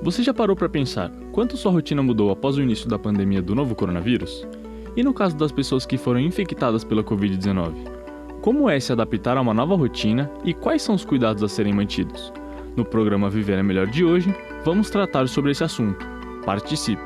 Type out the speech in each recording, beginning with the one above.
Você já parou para pensar quanto sua rotina mudou após o início da pandemia do novo coronavírus? E no caso das pessoas que foram infectadas pela Covid-19? Como é se adaptar a uma nova rotina e quais são os cuidados a serem mantidos? No programa Viver é Melhor de hoje, vamos tratar sobre esse assunto. Participe!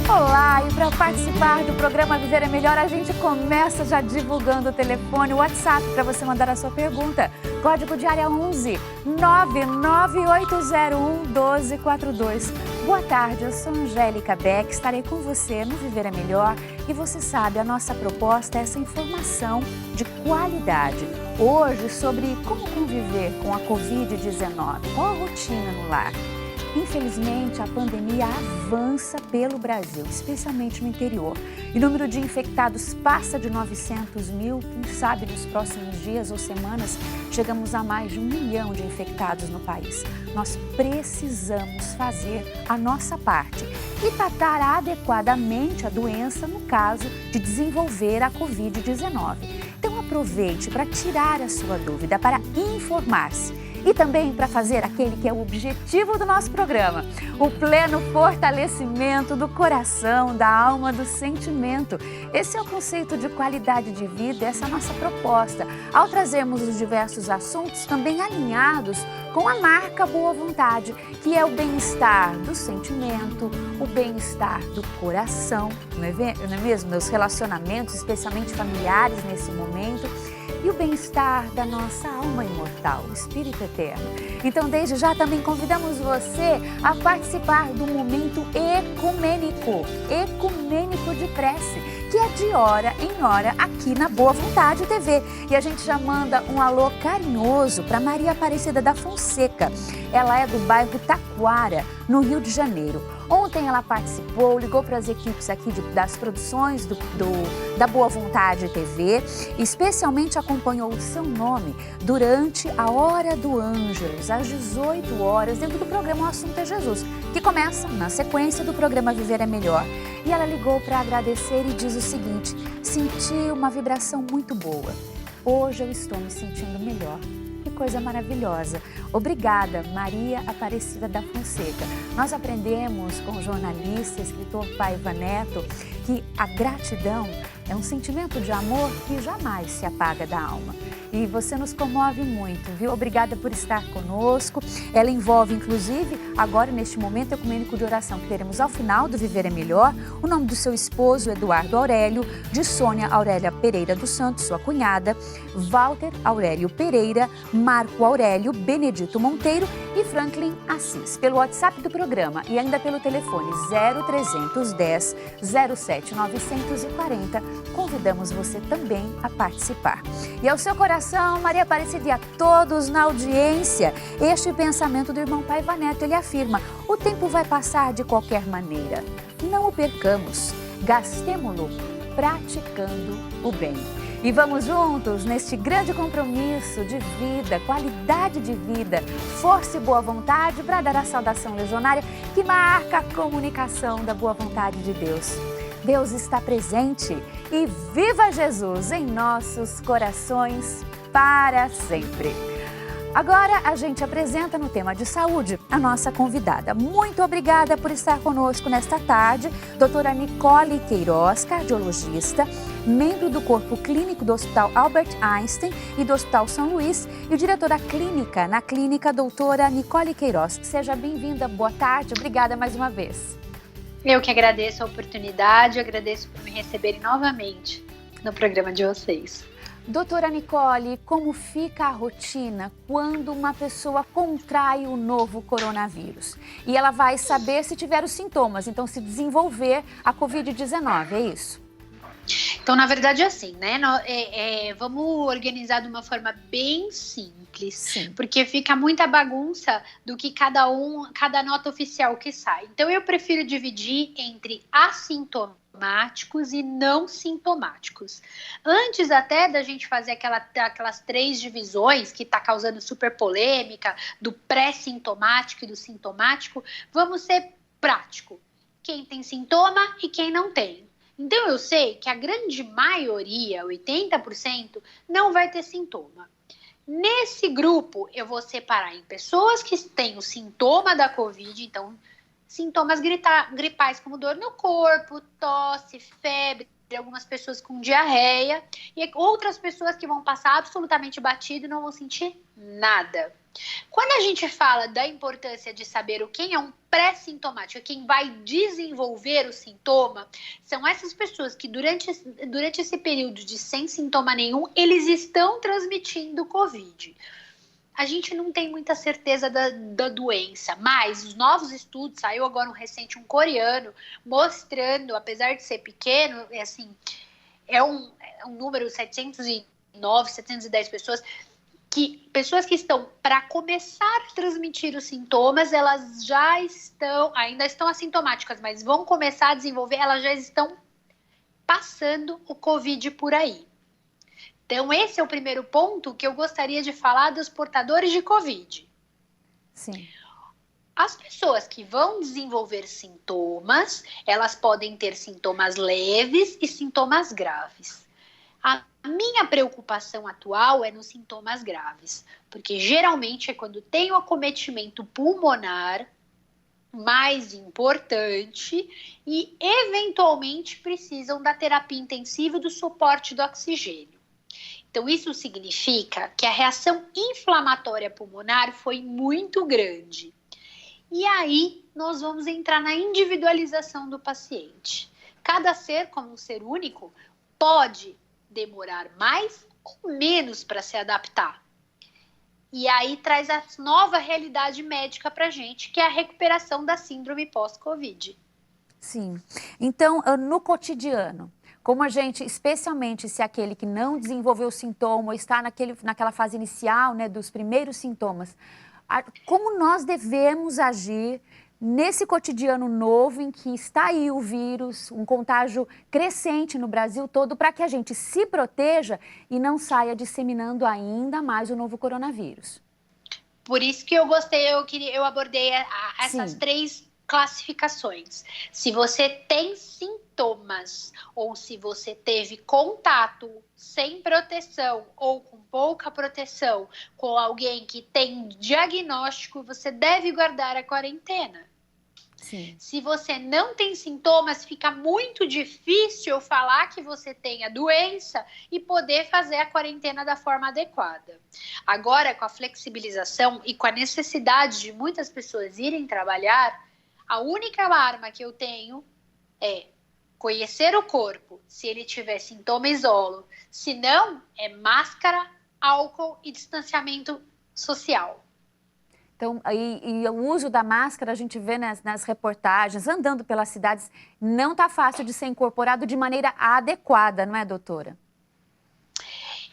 Olá, e para participar do programa Viver é Melhor, a gente começa já divulgando o telefone, o WhatsApp, para você mandar a sua pergunta. Código de área 11 99801 1242. Boa tarde, eu sou Angélica Beck, estarei com você no Viver é Melhor. E você sabe, a nossa proposta é essa informação de qualidade. Hoje, sobre como conviver com a Covid-19, qual a rotina no lar. Infelizmente, a pandemia avança pelo Brasil, especialmente no interior. E o número de infectados passa de 900 mil, quem sabe nos próximos dias ou semanas chegamos a mais de 1 milhão de infectados no país. Nós precisamos fazer a nossa parte e tratar adequadamente a doença no caso de desenvolver a Covid-19. Então aproveite para tirar a sua dúvida, para informar-se. E também para fazer aquele que é o objetivo do nosso programa, o pleno fortalecimento do coração, da alma, do sentimento. Esse é o conceito de qualidade de vida, essa é a nossa proposta. Ao trazermos os diversos assuntos também alinhados com a marca Boa Vontade, que é o bem-estar do sentimento, o bem-estar do coração, não é mesmo? Meus relacionamentos, especialmente familiares nesse momento. E o bem-estar da nossa alma imortal, o Espírito Eterno. Então, desde já, também convidamos você a participar do momento ecumênico de prece, que é de hora em hora aqui na Boa Vontade TV. E a gente já manda um alô carinhoso para Maria Aparecida da Fonseca. Ela é do bairro Taquara, no Rio de Janeiro. Ontem ela participou, ligou para as equipes aqui das produções da Boa Vontade TV, especialmente acompanhou o seu nome durante a Hora do Ângelus, às 18 horas, dentro do programa O Assunto é Jesus, que começa na sequência do programa Viver é Melhor. E ela ligou para agradecer e diz o seguinte: senti uma vibração muito boa. Hoje eu estou me sentindo melhor. Que coisa maravilhosa. Obrigada, Maria Aparecida da Fonseca. Nós aprendemos com o jornalista e escritor Paiva Neto que a gratidão é um sentimento de amor que jamais se apaga da alma. E você nos comove muito, viu? Obrigada por estar conosco. Ela envolve, inclusive, agora neste momento ecumênico de oração que teremos ao final do Viver é Melhor, o nome do seu esposo, Eduardo Aurélio, de Sônia Aurélia Pereira dos Santos, sua cunhada, Walter Aurélio Pereira, Marco Aurélio, Benedito Monteiro e Franklin Assis. Pelo WhatsApp do programa e ainda pelo telefone 0310 07 940, convidamos você também a participar. E ao seu coração, Maria Aparecida, e a todos na audiência, este pensamento do irmão Paiva Neto, ele afirma: o tempo vai passar de qualquer maneira. Não o percamos, gastemo-lo praticando o bem. E vamos juntos neste grande compromisso de vida, qualidade de vida, força e boa vontade para dar a saudação legionária que marca a comunicação da boa vontade de Deus. Deus está presente e viva Jesus em nossos corações para sempre. Agora a gente apresenta no tema de saúde a nossa convidada. Muito obrigada por estar conosco nesta tarde, doutora Nicole Queiroz, cardiologista, membro do corpo clínico do Hospital Albert Einstein e do Hospital São Luís e diretora clínica na clínica doutora Nicole Queiroz. Seja bem-vinda, boa tarde, obrigada mais uma vez. Eu que agradeço a oportunidade, agradeço por me receberem novamente no programa de vocês. Doutora Nicole, como fica a rotina quando uma pessoa contrai o novo coronavírus? E ela vai saber se tiver os sintomas, então se desenvolver a Covid-19, é isso? Então, na verdade, é assim, né? Vamos organizar de uma forma bem simples, Sim. Porque fica muita bagunça do que cada nota oficial que sai. Então, eu prefiro dividir entre assintomáticos e não sintomáticos. Antes até da gente fazer aquelas 3 divisões que está causando super polêmica, do pré-sintomático e do sintomático, vamos ser prático. Quem tem sintoma e quem não tem. Então, eu sei que a grande maioria, 80%, não vai ter sintoma. Nesse grupo, eu vou separar em pessoas que têm o sintoma da Covid, então, sintomas gripais como dor no corpo, tosse, febre, algumas pessoas com diarreia, e outras pessoas que vão passar absolutamente batido e não vão sentir nada. Quando a gente fala da importância de saber quem é um pré-sintomático, quem vai desenvolver o sintoma, são essas pessoas que durante esse período de sem sintoma nenhum, eles estão transmitindo Covid. A gente não tem muita certeza da doença, mas os novos estudos, saiu agora um recente, um coreano, mostrando, apesar de ser pequeno, é um número 709, 710 pessoas, que pessoas que estão para começar a transmitir os sintomas, elas já ainda estão assintomáticas, mas vão começar a desenvolver, elas já estão passando o Covid por aí. Então, esse é o primeiro ponto que eu gostaria de falar dos portadores de Covid. Sim. As pessoas que vão desenvolver sintomas, elas podem ter sintomas leves e sintomas graves. A minha preocupação atual é nos sintomas graves, porque geralmente é quando tem o acometimento pulmonar mais importante e, eventualmente, precisam da terapia intensiva e do suporte do oxigênio. Então, isso significa que a reação inflamatória pulmonar foi muito grande. E aí, nós vamos entrar na individualização do paciente. Cada ser, como um ser único, pode demorar mais ou menos para se adaptar. E aí, traz a nova realidade médica para a gente, que é a recuperação da síndrome pós-Covid. Sim. Então, no cotidiano, como a gente, especialmente se aquele que não desenvolveu o sintoma ou está naquela fase inicial, né, dos primeiros sintomas, como nós devemos agir nesse cotidiano novo em que está aí o vírus, um contágio crescente no Brasil todo, para que a gente se proteja e não saia disseminando ainda mais o novo coronavírus? Por isso que eu abordei essas três classificações. Se você tem sintomas ou se você teve contato sem proteção ou com pouca proteção com alguém que tem diagnóstico, você deve guardar a quarentena. Sim. Se você não tem sintomas, fica muito difícil falar que você tem a doença e poder fazer a quarentena da forma adequada. Agora, com a flexibilização e com a necessidade de muitas pessoas irem trabalhar, a única arma que eu tenho é conhecer o corpo. Se ele tiver sintoma, isolo. Se não, é máscara, álcool e distanciamento social. Então, e o uso da máscara, a gente vê nas reportagens, andando pelas cidades, não está fácil de ser incorporado de maneira adequada, não é, doutora?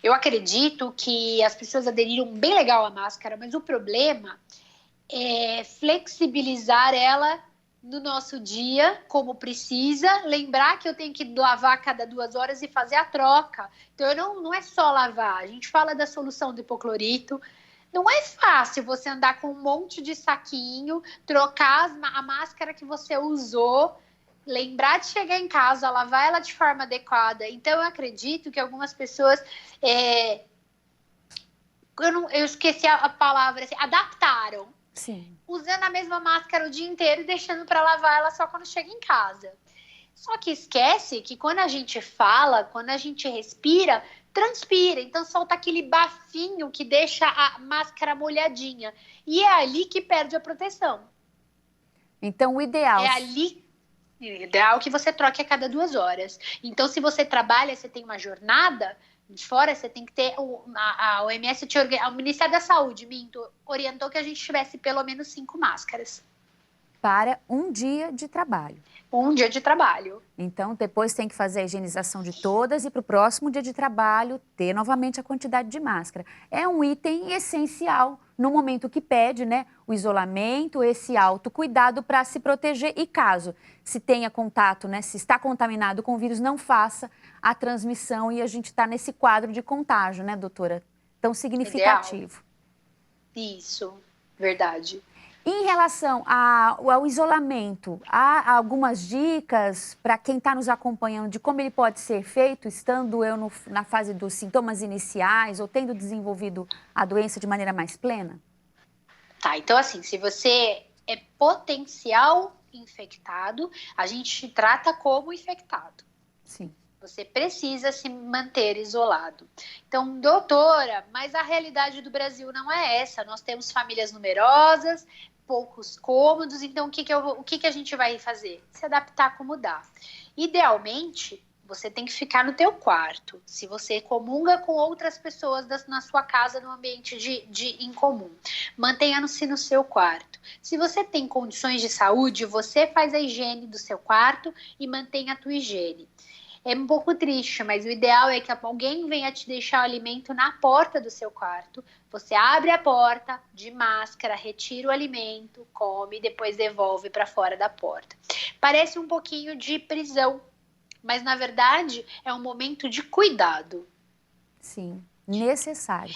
Eu acredito que as pessoas aderiram bem legal à máscara, mas o problema é flexibilizar ela no nosso dia, como precisa, lembrar que eu tenho que lavar a cada 2 horas e fazer a troca. Então, não é só lavar, a gente fala da solução do hipoclorito. Não é fácil você andar com um monte de saquinho, trocar a máscara que você usou, lembrar de chegar em casa, lavar ela de forma adequada. Então, eu acredito que algumas pessoas, eu esqueci a palavra, adaptaram. Sim. Usando a mesma máscara o dia inteiro e deixando para lavar ela só quando chega em casa. Só que esquece que quando a gente fala, quando a gente respira, transpira, então solta aquele bafinho que deixa a máscara molhadinha. E é ali que perde a proteção. Então, o ideal... O ideal que você troque a cada 2 horas. Então, se você trabalha, você tem uma jornada de fora, você tem que ter... A OMS, o Ministério da Saúde, orientou que a gente tivesse pelo menos 5 máscaras. Para um dia de trabalho. Um dia de trabalho. Então, depois tem que fazer a higienização de todas e para o próximo dia de trabalho ter novamente a quantidade de máscara. É um item essencial no momento que pede, né, o isolamento, esse autocuidado para se proteger e caso se tenha contato, né, se está contaminado com o vírus, não faça a transmissão e a gente está nesse quadro de contágio, né, doutora? Tão significativo. Ideal. Isso, verdade. Em relação ao isolamento, há algumas dicas para quem está nos acompanhando de como ele pode ser feito, estando eu na fase dos sintomas iniciais ou tendo desenvolvido a doença de maneira mais plena? Tá, então assim, se você é potencial infectado, a gente te trata como infectado. Sim. Você precisa se manter isolado. Então, doutora, mas a realidade do Brasil não é essa. Nós temos famílias numerosas, poucos cômodos, então o que a gente vai fazer? Se adaptar como dá. Idealmente, você tem que ficar no teu quarto. Se você comunga com outras pessoas na sua casa, no ambiente em comum, mantenha-se no seu quarto. Se você tem condições de saúde, você faz a higiene do seu quarto e mantenha a tua higiene. É um pouco triste, mas o ideal é que alguém venha te deixar o alimento na porta do seu quarto. Você abre a porta de máscara, retira o alimento, come e depois devolve para fora da porta. Parece um pouquinho de prisão, mas na verdade é um momento de cuidado. Sim, necessário.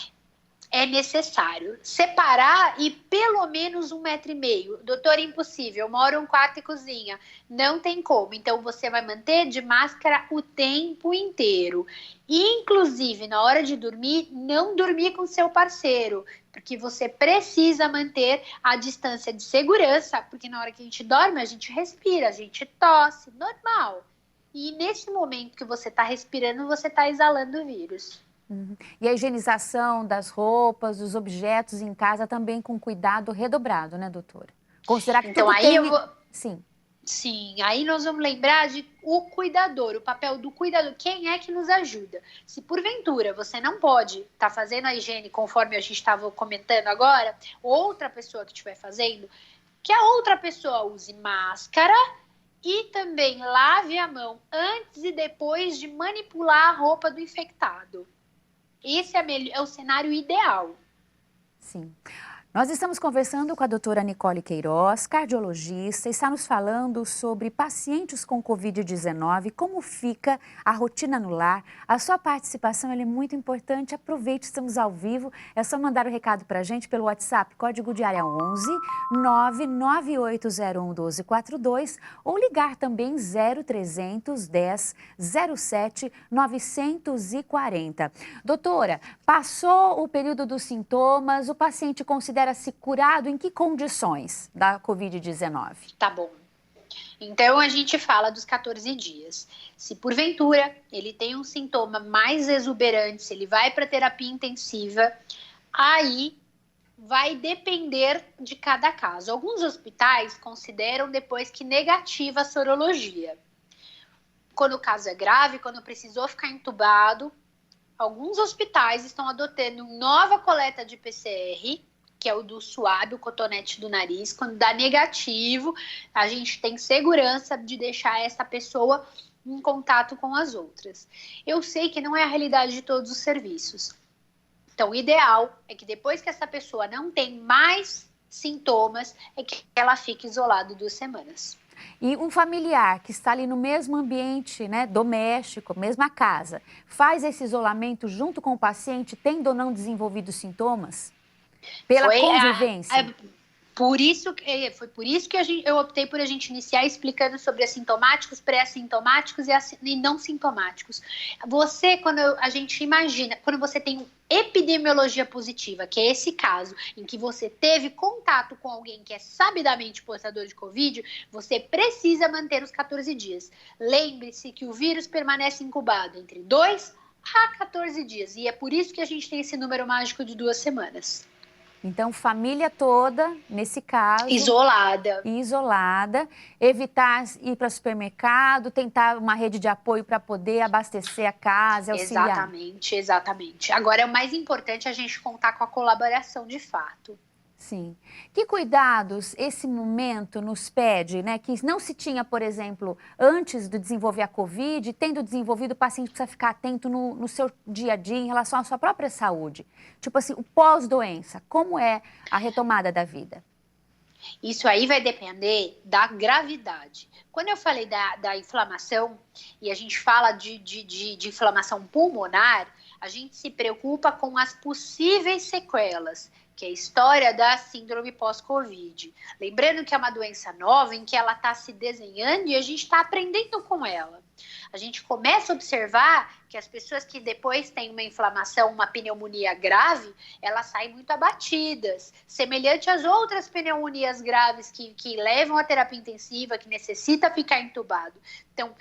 É necessário separar e pelo menos 1,5 metro. Doutor, impossível, eu moro em um quarto e cozinha. Não tem como. Então, você vai manter de máscara o tempo inteiro. Inclusive, na hora de dormir, não dormir com seu parceiro. Porque você precisa manter a distância de segurança. Porque na hora que a gente dorme, a gente respira, a gente tosse, normal. E nesse momento que você está respirando, você está exalando o vírus. Uhum. E a higienização das roupas, dos objetos em casa também com cuidado redobrado, né, doutora? Considerar que então, tudo aí tem... eu vou... Sim. Sim, aí nós vamos lembrar de o cuidador, o papel do cuidador. Quem é que nos ajuda? Se porventura você não pode estar fazendo a higiene conforme a gente estava comentando agora, outra pessoa que estiver fazendo, que a outra pessoa use máscara e também lave a mão antes e depois de manipular a roupa do infectado. Esse é o cenário ideal. Sim. Nós estamos conversando com a doutora Nicole Queiroz, cardiologista, e está nos falando sobre pacientes com Covid-19, como fica a rotina no lar. A sua participação é muito importante, aproveite, estamos ao vivo. É só mandar o recado para a gente pelo WhatsApp, código de área 11 99801 1242 ou ligar também 0300 10 07 940. Doutora, passou o período dos sintomas, o paciente considera-se curado em que condições da Covid-19? Tá bom. Então, a gente fala dos 14 dias. Se, porventura, ele tem um sintoma mais exuberante, se ele vai para terapia intensiva, aí vai depender de cada caso. Alguns hospitais consideram depois que negativa a sorologia. Quando o caso é grave, quando precisou ficar entubado, alguns hospitais estão adotando nova coleta de PCR, que é o do suave, o cotonete do nariz. Quando dá negativo, a gente tem segurança de deixar essa pessoa em contato com as outras. Eu sei que não é a realidade de todos os serviços. Então, o ideal é que depois que essa pessoa não tem mais sintomas, é que ela fique isolada 2 semanas. E um familiar que está ali no mesmo ambiente, né, doméstico, mesma casa, faz esse isolamento junto com o paciente, tendo ou não desenvolvido sintomas? Pela convivência? Foi por isso que eu optei por a gente iniciar explicando sobre assintomáticos, pré-assintomáticos e não sintomáticos. Quando a gente imagina, quando você tem epidemiologia positiva, que é esse caso em que você teve contato com alguém que é sabidamente portador de Covid, você precisa manter os 14 dias. Lembre-se que o vírus permanece incubado entre 2 a 14 dias e é por isso que a gente tem esse número mágico de 2 semanas. Então, família toda, nesse caso... Isolada. Evitar ir para o supermercado, tentar uma rede de apoio para poder abastecer a casa, auxiliar. Exatamente. Agora, é o mais importante a gente contar com a colaboração de fato. Sim. Que cuidados esse momento nos pede, né? Que não se tinha, por exemplo, antes de desenvolver a Covid, tendo desenvolvido, o paciente precisa ficar atento no seu dia a dia em relação à sua própria saúde. Tipo assim, o pós-doença, como é a retomada da vida? Isso aí vai depender da gravidade. Quando eu falei da inflamação, e a gente fala de inflamação pulmonar, a gente se preocupa com as possíveis sequelas, que é a história da síndrome pós-Covid. Lembrando que é uma doença nova em que ela está se desenhando e a gente está aprendendo com ela. A gente começa a observar que as pessoas que depois têm uma inflamação, uma pneumonia grave, elas saem muito abatidas, semelhante às outras pneumonias graves que levam à terapia intensiva, que necessita ficar entubado. Então,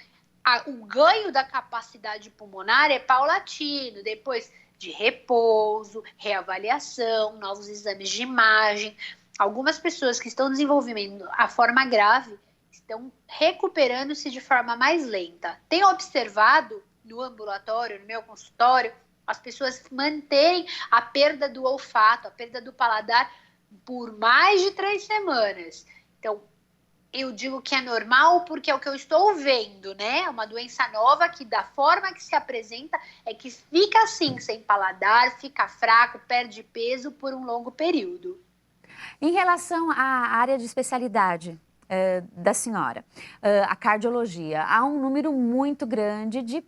o ganho da capacidade pulmonar é paulatino, depois de repouso, reavaliação, novos exames de imagem. Algumas pessoas que estão desenvolvendo a forma grave estão recuperando-se de forma mais lenta. Tenho observado no ambulatório, no meu consultório, as pessoas manterem a perda do olfato, a perda do paladar por mais de 3 semanas. Então, eu digo que é normal porque é o que eu estou vendo, né? Uma doença nova que, da forma que se apresenta, é que fica assim, sem paladar, fica fraco, perde peso por um longo período. Em relação à área de especialidade da senhora, a cardiologia, há um número muito grande de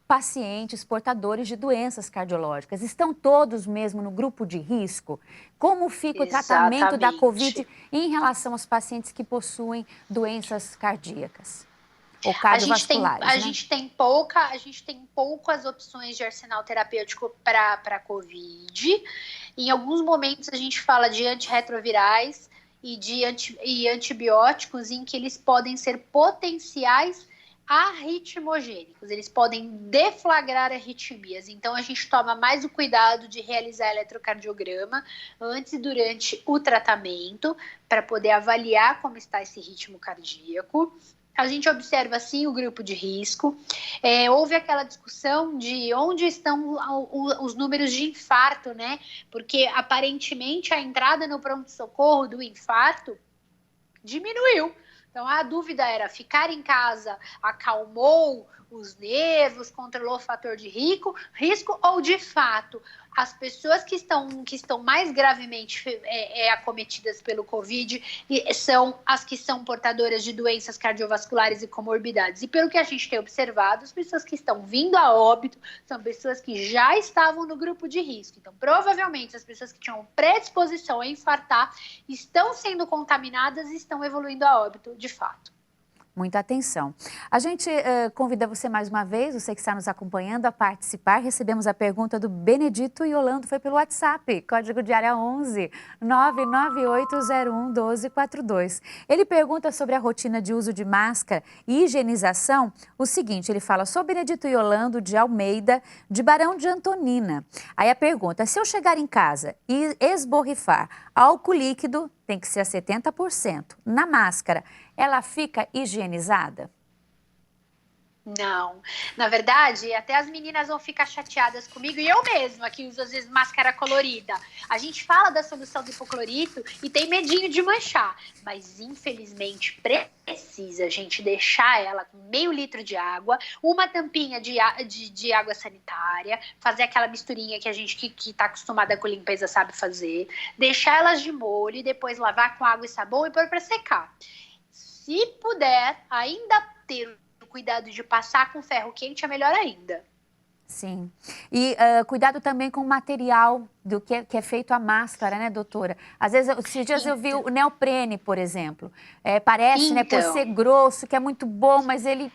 pacientes portadores de doenças cardiológicas. Estão todos mesmo no grupo de risco? Como fica o tratamento da Covid em relação aos pacientes que possuem doenças cardíacas ou cardiovasculares? A gente tem poucas opções de arsenal terapêutico para Covid. Em alguns momentos a gente fala de antirretrovirais e antibióticos em que eles podem ser potenciais arritmogênicos, eles podem deflagrar arritmias, então a gente toma mais o cuidado de realizar eletrocardiograma antes e durante o tratamento para poder avaliar como está esse ritmo cardíaco. A gente observa, sim, o grupo de risco. Houve aquela discussão de onde estão os números de infarto, né? Porque, aparentemente, a entrada no pronto-socorro do infarto diminuiu. Então, a dúvida era, ficar em casa acalmou os nervos, controlou o fator de risco ou, de fato, as pessoas que estão mais gravemente acometidas pelo Covid são as que são portadoras de doenças cardiovasculares e comorbidades. E pelo que a gente tem observado, as pessoas que estão vindo a óbito são pessoas que já estavam no grupo de risco. Então, provavelmente, as pessoas que tinham predisposição a infartar estão sendo contaminadas e estão evoluindo a óbito, de fato. Muita atenção. A gente convida você mais uma vez, você que está nos acompanhando, a participar. Recebemos a pergunta do Benedito Yolando, foi pelo WhatsApp, código de área 11 99801 1242. Ele pergunta sobre a rotina de uso de máscara e higienização. O seguinte, ele fala, sou Benedito Yolando de Almeida, de Barão de Antonina. Aí a pergunta, se eu chegar em casa e esborrifar álcool líquido, tem que ser a 70%. Na máscara, ela fica higienizada? Não. Na verdade, até as meninas vão ficar chateadas comigo, e eu mesma, que uso às vezes máscara colorida. A gente fala da solução do hipoclorito e tem medinho de manchar, mas infelizmente precisa a gente deixar ela com meio litro de água, uma tampinha de água sanitária, fazer aquela misturinha que a gente que está acostumada com limpeza sabe fazer, deixar elas de molho e depois lavar com água e sabão e pôr para secar. Se puder ainda ter cuidado de passar com ferro quente, é melhor ainda. Sim. E cuidado também com o material do que é feito a máscara, né, doutora? Às vezes, esses dias eu vi o neoprene, por exemplo. Parece, né, por ser grosso, que é muito bom, mas ele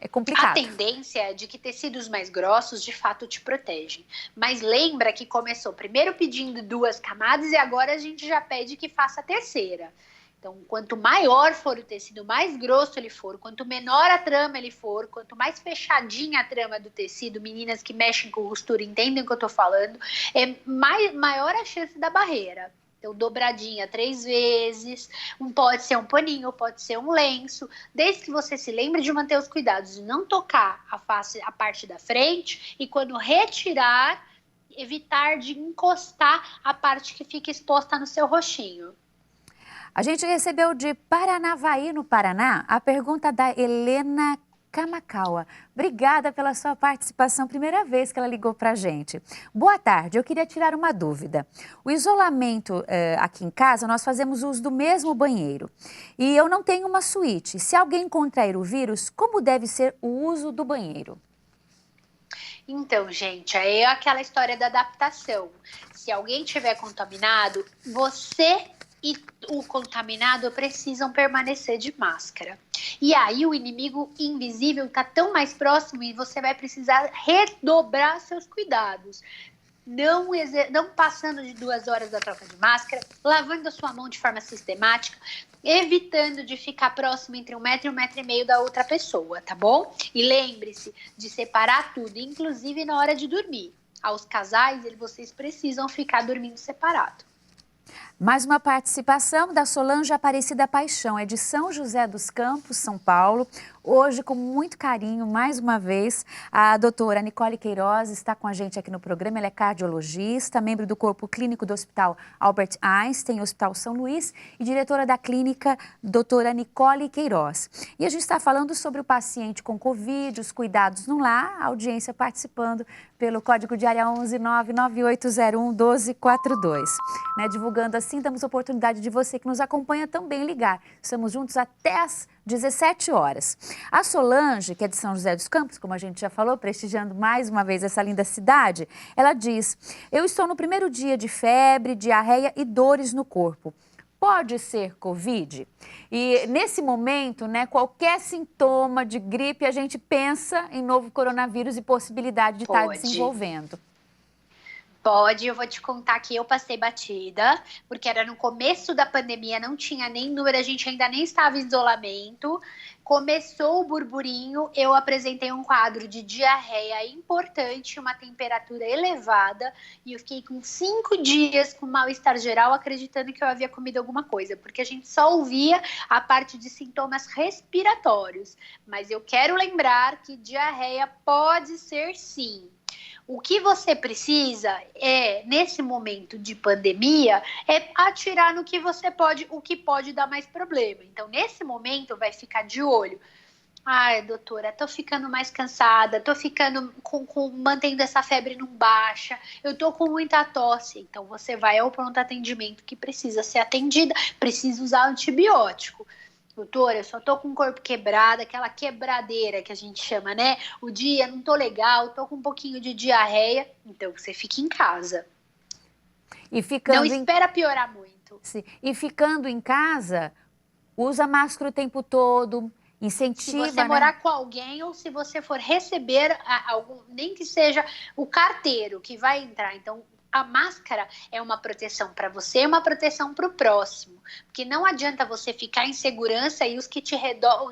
é complicado. A tendência é de que tecidos mais grossos, de fato, te protegem. Mas lembra que começou primeiro pedindo 2 camadas e agora a gente já pede que faça a terceira. Então, quanto maior for o tecido, mais grosso ele for, quanto menor a trama ele for, quanto mais fechadinha a trama do tecido, meninas que mexem com costura entendem o que eu tô falando, maior a chance da barreira. Então, dobradinha 3 vezes, pode ser um paninho, pode ser um lenço, desde que você se lembre de manter os cuidados de não tocar a parte da frente e quando retirar, evitar de encostar a parte que fica exposta no seu rostinho. A gente recebeu de Paranavaí, no Paraná, a pergunta da Helena Kamakawa. Obrigada pela sua participação, primeira vez que ela ligou para a gente. Boa tarde, eu queria tirar uma dúvida. O isolamento aqui em casa, nós fazemos uso do mesmo banheiro. E eu não tenho uma suíte. Se alguém contrair o vírus, como deve ser o uso do banheiro? Então, gente, é aquela história da adaptação. Se alguém tiver contaminado, você e o contaminado precisam permanecer de máscara. E aí o inimigo invisível está tão mais próximo e você vai precisar redobrar seus cuidados. Não passando de 2 horas da troca de máscara, lavando a sua mão de forma sistemática, evitando de ficar próximo entre 1 metro e 1,5 metro da outra pessoa, tá bom? E lembre-se de separar tudo, inclusive na hora de dormir. Aos casais, vocês precisam ficar dormindo separado. Mais uma participação da Solange Aparecida Paixão, é de São José dos Campos, São Paulo. Hoje, com muito carinho, mais uma vez, a doutora Nicole Queiroz está com a gente aqui no programa. Ela é cardiologista, membro do corpo clínico do Hospital Albert Einstein, Hospital São Luís, e diretora da clínica doutora Nicole Queiroz. E a gente está falando sobre o paciente com Covid, os cuidados no lar, a audiência participando pelo código de área 11 99801 1242. Divulgando assim, damos oportunidade de você que nos acompanha também ligar. Estamos juntos até às 17 horas. A Solange, que é de São José dos Campos, como a gente já falou, prestigiando mais uma vez essa linda cidade, ela diz: eu estou no primeiro dia de febre, diarreia e dores no corpo. Pode ser Covid? E nesse momento, qualquer sintoma de gripe, a gente pensa em novo coronavírus e possibilidade de estar desenvolvendo. Pode, eu vou te contar que eu passei batida, porque era no começo da pandemia, não tinha nem número, a gente ainda nem estava em isolamento. Começou o burburinho, eu apresentei um quadro de diarreia importante, uma temperatura elevada, e eu fiquei com 5 dias com mal-estar geral, acreditando que eu havia comido alguma coisa, porque a gente só ouvia a parte de sintomas respiratórios. Mas eu quero lembrar que diarreia pode ser sim. O que você precisa nesse momento de pandemia, é atirar no que você pode, o que pode dar mais problema. Então, nesse momento, vai ficar de olho. Ai, doutora, tô ficando mais cansada, tô ficando mantendo essa febre não baixa, eu tô com muita tosse. Então, você vai ao pronto atendimento que precisa ser atendida, precisa usar antibiótico. Doutora, eu só tô com o corpo quebrado, aquela quebradeira que a gente chama, O dia, não tô legal, tô com um pouquinho de diarreia. Então, você fica em casa. Não espera piorar muito. Sim. E ficando em casa, usa máscara o tempo todo, incentiva, Se você morar com alguém ou se você for receber algum, nem que seja o carteiro que vai entrar. Então, a máscara é uma proteção para você e uma proteção para o próximo. Porque não adianta você ficar em segurança e os que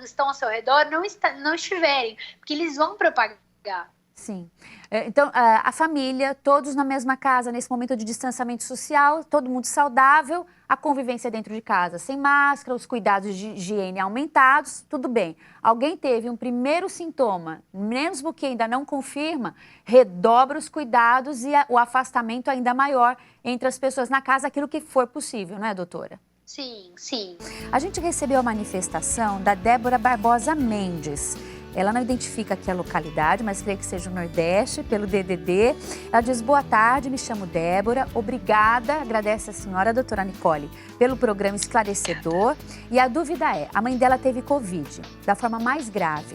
estão ao seu redor não estiverem, porque eles vão propagar. Sim. Então, a família, todos na mesma casa, nesse momento de distanciamento social, todo mundo saudável, a convivência dentro de casa sem máscara, os cuidados de higiene aumentados, tudo bem. Alguém teve um primeiro sintoma, mesmo que ainda não confirma, redobra os cuidados e o afastamento ainda maior entre as pessoas na casa, aquilo que for possível, não é, doutora? Sim, sim. A gente recebeu a manifestação da Débora Barbosa Mendes. Ela não identifica aqui a localidade, mas creio que seja o Nordeste, pelo DDD. Ela diz: boa tarde, me chamo Débora, obrigada, agradece a senhora, a doutora Nicole, pelo programa esclarecedor. E a dúvida é, a mãe dela teve Covid, da forma mais grave.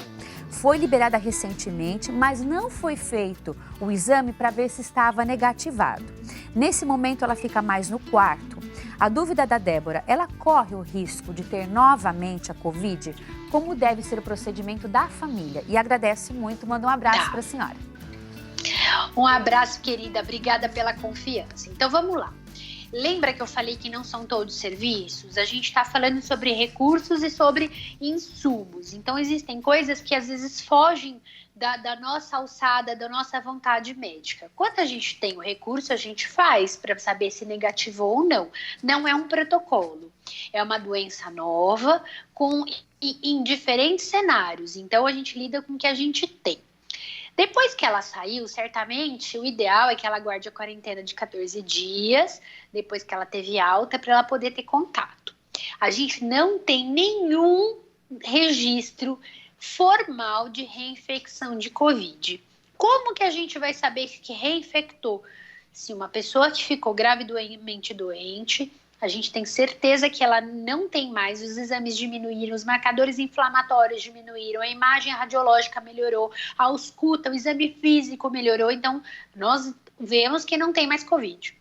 Foi liberada recentemente, mas não foi feito o exame para ver se estava negativado. Nesse momento, ela fica mais no quarto. A dúvida da Débora, ela corre o risco de ter novamente a Covid? Como deve ser o procedimento da família? E agradece muito, manda um abraço para a senhora. Um abraço, querida, obrigada pela confiança. Então, vamos lá. Lembra que eu falei que não são todos serviços? A gente está falando sobre recursos e sobre insumos. Então, existem coisas que às vezes fogem da nossa alçada, da nossa vontade médica. Quando a gente tem o recurso, a gente faz para saber se negativou ou não. Não é um protocolo. É uma doença nova em diferentes cenários. Então, a gente lida com o que a gente tem. Depois que ela saiu, certamente, o ideal é que ela guarde a quarentena de 14 dias, depois que ela teve alta, para ela poder ter contato. A gente não tem nenhum registro formal de reinfecção de Covid. Como que a gente vai saber que reinfectou? Se uma pessoa que ficou gravemente doente, a gente tem certeza que ela não tem mais, os exames diminuíram, os marcadores inflamatórios diminuíram, a imagem radiológica melhorou, a ausculta, o exame físico melhorou, então nós vemos que não tem mais Covid.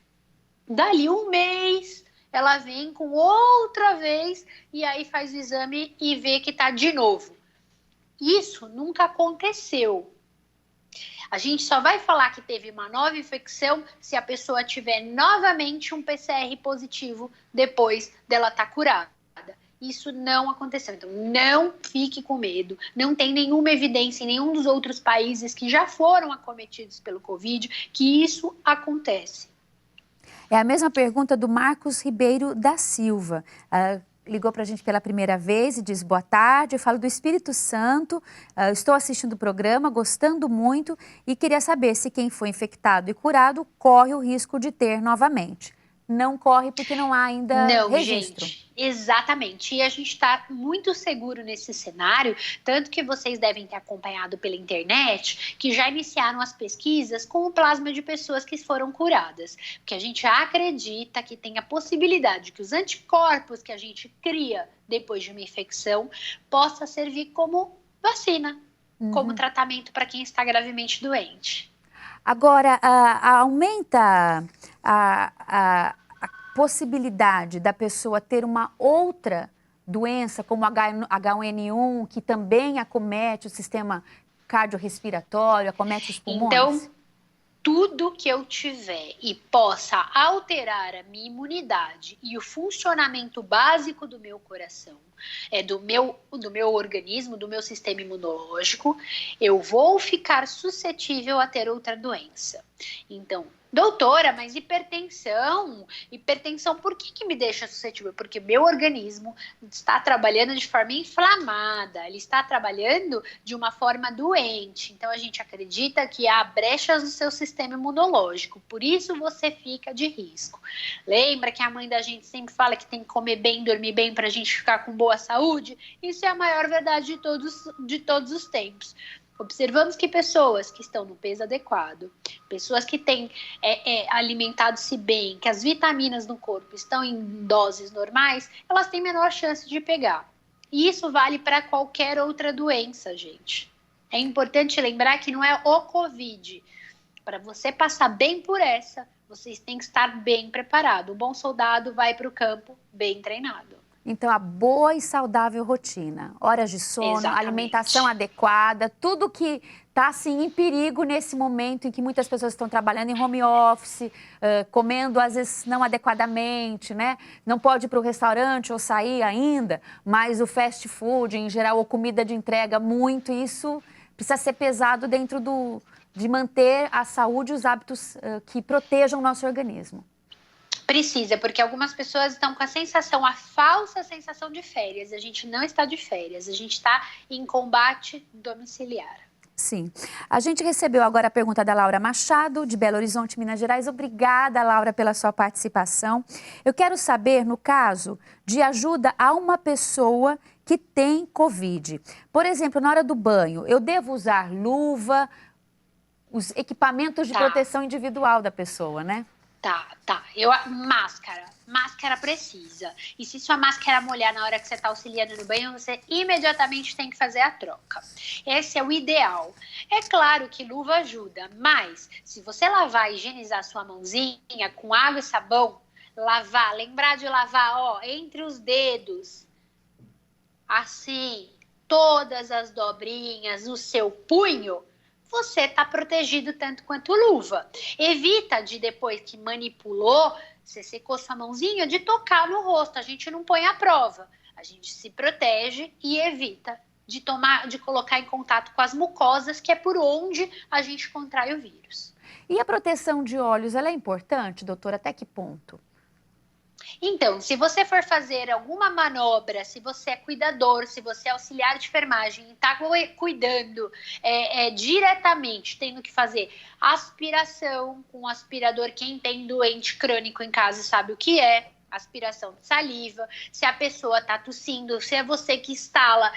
Dali um mês, ela vem com outra vez e aí faz o exame e vê que tá de novo. Isso nunca aconteceu. A gente só vai falar que teve uma nova infecção se a pessoa tiver novamente um PCR positivo depois dela estar curada. Isso não aconteceu. Então, não fique com medo. Não tem nenhuma evidência em nenhum dos outros países que já foram acometidos pelo Covid que isso acontece. É a mesma pergunta do Marcos Ribeiro da Silva. Ligou para a gente pela primeira vez e diz boa tarde, eu falo do Espírito Santo, estou assistindo o programa, gostando muito e queria saber se quem foi infectado e curado corre o risco de ter novamente. Não corre porque não há ainda registro. Gente, exatamente. E a gente está muito seguro nesse cenário, tanto que vocês devem ter acompanhado pela internet, que já iniciaram as pesquisas com o plasma de pessoas que foram curadas. Porque a gente acredita que tem a possibilidade que os anticorpos que a gente cria depois de uma infecção possa servir como vacina, como tratamento para quem está gravemente doente. Agora, aumenta a possibilidade da pessoa ter uma outra doença, como H1N1, que também acomete o sistema cardiorrespiratório, acomete os pulmões? Então, tudo que eu tiver e possa alterar a minha imunidade e o funcionamento básico do meu coração, do meu organismo, do meu sistema imunológico, eu vou ficar suscetível a ter outra doença. Então, doutora, mas hipertensão por que me deixa suscetível? Porque meu organismo está trabalhando de forma inflamada, ele está trabalhando de uma forma doente. Então, a gente acredita que há brechas no seu sistema imunológico, por isso você fica de risco. Lembra que a mãe da gente sempre fala que tem que comer bem, dormir bem para a gente ficar com boa saúde? Isso é a maior verdade de todos os tempos. Observamos que pessoas que estão no peso adequado, pessoas que têm alimentado-se bem, que as vitaminas no corpo estão em doses normais, elas têm menor chance de pegar. E isso vale para qualquer outra doença, gente. É importante lembrar que não é o Covid. Para você passar bem por essa, vocês têm que estar bem preparado. O bom soldado vai para o campo bem treinado. Então, a boa e saudável rotina, horas de sono, Exatamente. Alimentação adequada, tudo que está assim, em perigo nesse momento em que muitas pessoas estão trabalhando em home office, comendo às vezes não adequadamente, né? Não pode ir para o restaurante ou sair ainda, mas o fast food, em geral, ou comida de entrega, muito, isso precisa ser pesado dentro de manter a saúde e os hábitos que protejam o nosso organismo. Precisa, porque algumas pessoas estão com a falsa sensação de férias. A gente não está de férias, a gente está em combate domiciliar. Sim. A gente recebeu agora a pergunta da Laura Machado, de Belo Horizonte, Minas Gerais. Obrigada, Laura, pela sua participação. Eu quero saber, no caso de ajuda a uma pessoa que tem Covid. Por exemplo, na hora do banho, eu devo usar luva, os equipamentos de proteção individual da pessoa, né? Tá. Máscara precisa. E se sua máscara molhar na hora que você está auxiliando no banho, você imediatamente tem que fazer a troca. Esse é o ideal. É claro que luva ajuda, mas se você lavar e higienizar sua mãozinha com água e sabão, lembrar de lavar, entre os dedos, assim, todas as dobrinhas, o seu punho, você está protegido tanto quanto luva. Evita de, depois que manipulou, você secou sua mãozinha, de tocar no rosto. A gente não põe à prova. A gente se protege e evita de colocar em contato com as mucosas, que é por onde a gente contrai o vírus. E a proteção de olhos, ela é importante, doutora? Até que ponto? Então, se você for fazer alguma manobra, se você é cuidador, se você é auxiliar de enfermagem e está cuidando diretamente, tendo que fazer aspiração com aspirador, quem tem doente crônico em casa sabe o que é, aspiração de saliva, se a pessoa está tossindo, se é você que instala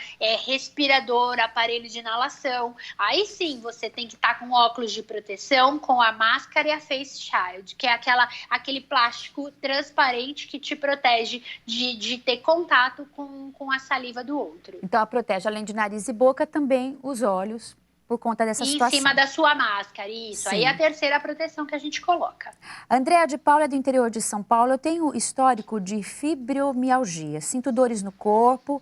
respirador, aparelho de inalação, aí sim você tem que estar com óculos de proteção, com a máscara e a face shield, que é aquele plástico transparente que te protege de ter contato com a saliva do outro. Então, ela protege, além de nariz e boca, também os olhos, por conta dessa situação. Em cima da sua máscara, isso. Sim. Aí é a terceira proteção que a gente coloca. Andréa de Paula é do interior de São Paulo. Eu tenho histórico de fibromialgia. Sinto dores no corpo,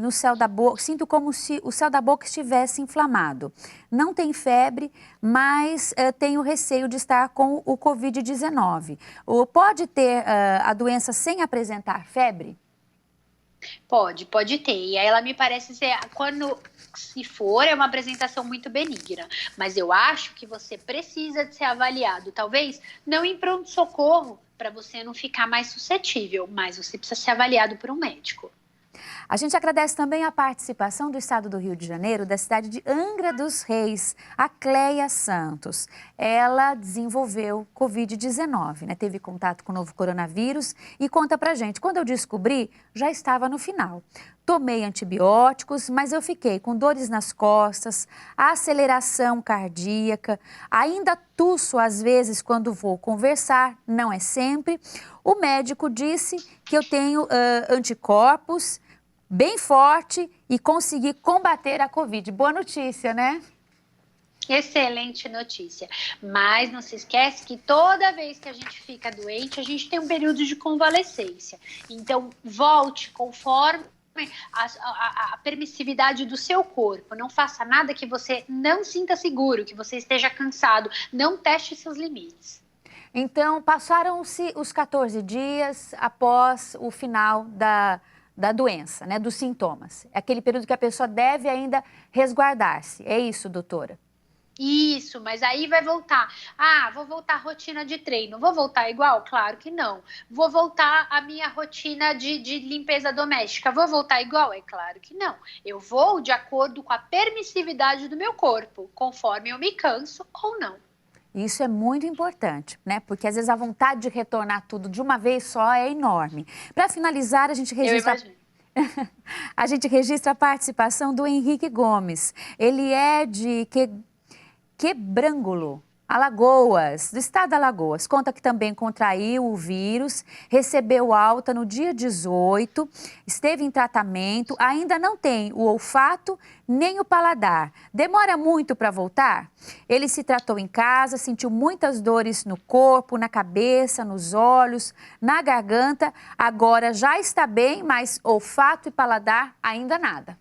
no céu da boca. Sinto como se o céu da boca estivesse inflamado. Não tem febre, mas tenho receio de estar com o Covid-19. Pode ter a doença sem apresentar febre? Pode ter. E aí ela me parece ser, se for, é uma apresentação muito benigna. Mas eu acho que você precisa de ser avaliado. Talvez não em pronto-socorro, para você não ficar mais suscetível, mas você precisa ser avaliado por um médico. A gente agradece também a participação do estado do Rio de Janeiro, da cidade de Angra dos Reis, a Cleia Santos. Ela desenvolveu Covid-19, né? Teve contato com o novo coronavírus e conta pra gente. Quando eu descobri, já estava no final. Tomei antibióticos, mas eu fiquei com dores nas costas, aceleração cardíaca, ainda tuço às vezes quando vou conversar, não é sempre. O médico disse que eu tenho anticorpos bem forte e consegui combater a Covid. Boa notícia, né? Excelente notícia. Mas não se esquece que toda vez que a gente fica doente, a gente tem um período de convalescência. Então, volte conforme a permissividade do seu corpo. Não faça nada que você não sinta seguro, que você esteja cansado. Não teste seus limites. Então, passaram-se os 14 dias após o final da doença, né, dos sintomas. É aquele período que a pessoa deve ainda resguardar-se. É isso, doutora? Isso, mas aí vai voltar. Vou voltar à rotina de treino. Vou voltar igual? Claro que não. Vou voltar à minha rotina de limpeza doméstica. Vou voltar igual? É claro que não. Eu vou de acordo com a permissividade do meu corpo, conforme eu me canso ou não. Isso é muito importante, né? Porque às vezes a vontade de retornar tudo de uma vez só é enorme. Para finalizar, a gente registra... a gente registra a participação do Henrique Gomes. Ele é de Quebrangulo, Alagoas, do estado de Alagoas. Conta que também contraiu o vírus, recebeu alta no dia 18, esteve em tratamento, ainda não tem o olfato nem o paladar. Demora muito para voltar? Ele se tratou em casa, sentiu muitas dores no corpo, na cabeça, nos olhos, na garganta. Agora já está bem, mas olfato e paladar ainda nada.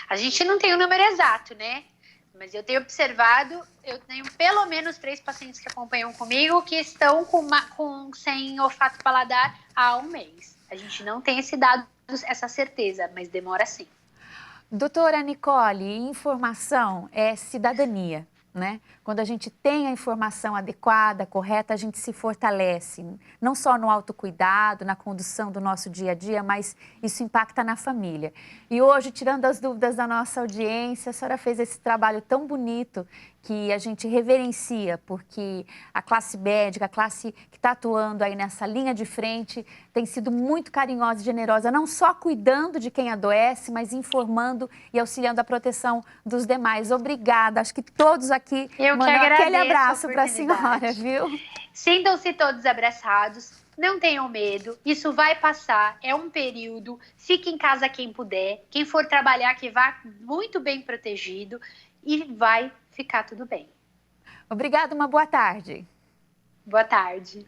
A gente não tem o número exato, né? Mas eu tenho observado, eu tenho pelo menos 3 pacientes que acompanham comigo que estão sem olfato e paladar há 1 mês. A gente não tem esse dado, essa certeza, mas demora sim. Doutora Nicole, informação é cidadania, né? Quando a gente tem a informação adequada, correta, a gente se fortalece, não só no autocuidado, na condução do nosso dia a dia, mas isso impacta na família. E hoje, tirando as dúvidas da nossa audiência, a senhora fez esse trabalho tão bonito que a gente reverencia, porque a classe médica, a classe que está atuando aí nessa linha de frente, tem sido muito carinhosa e generosa, não só cuidando de quem adoece, mas informando e auxiliando a proteção dos demais. Obrigada, acho que todos aqui mandam aquele abraço para a senhora, viu? Sintam-se todos abraçados, não tenham medo, isso vai passar, é um período, fique em casa quem puder, quem for trabalhar que vá muito bem protegido e vai ficar tudo bem. Obrigada, uma boa tarde. Boa tarde.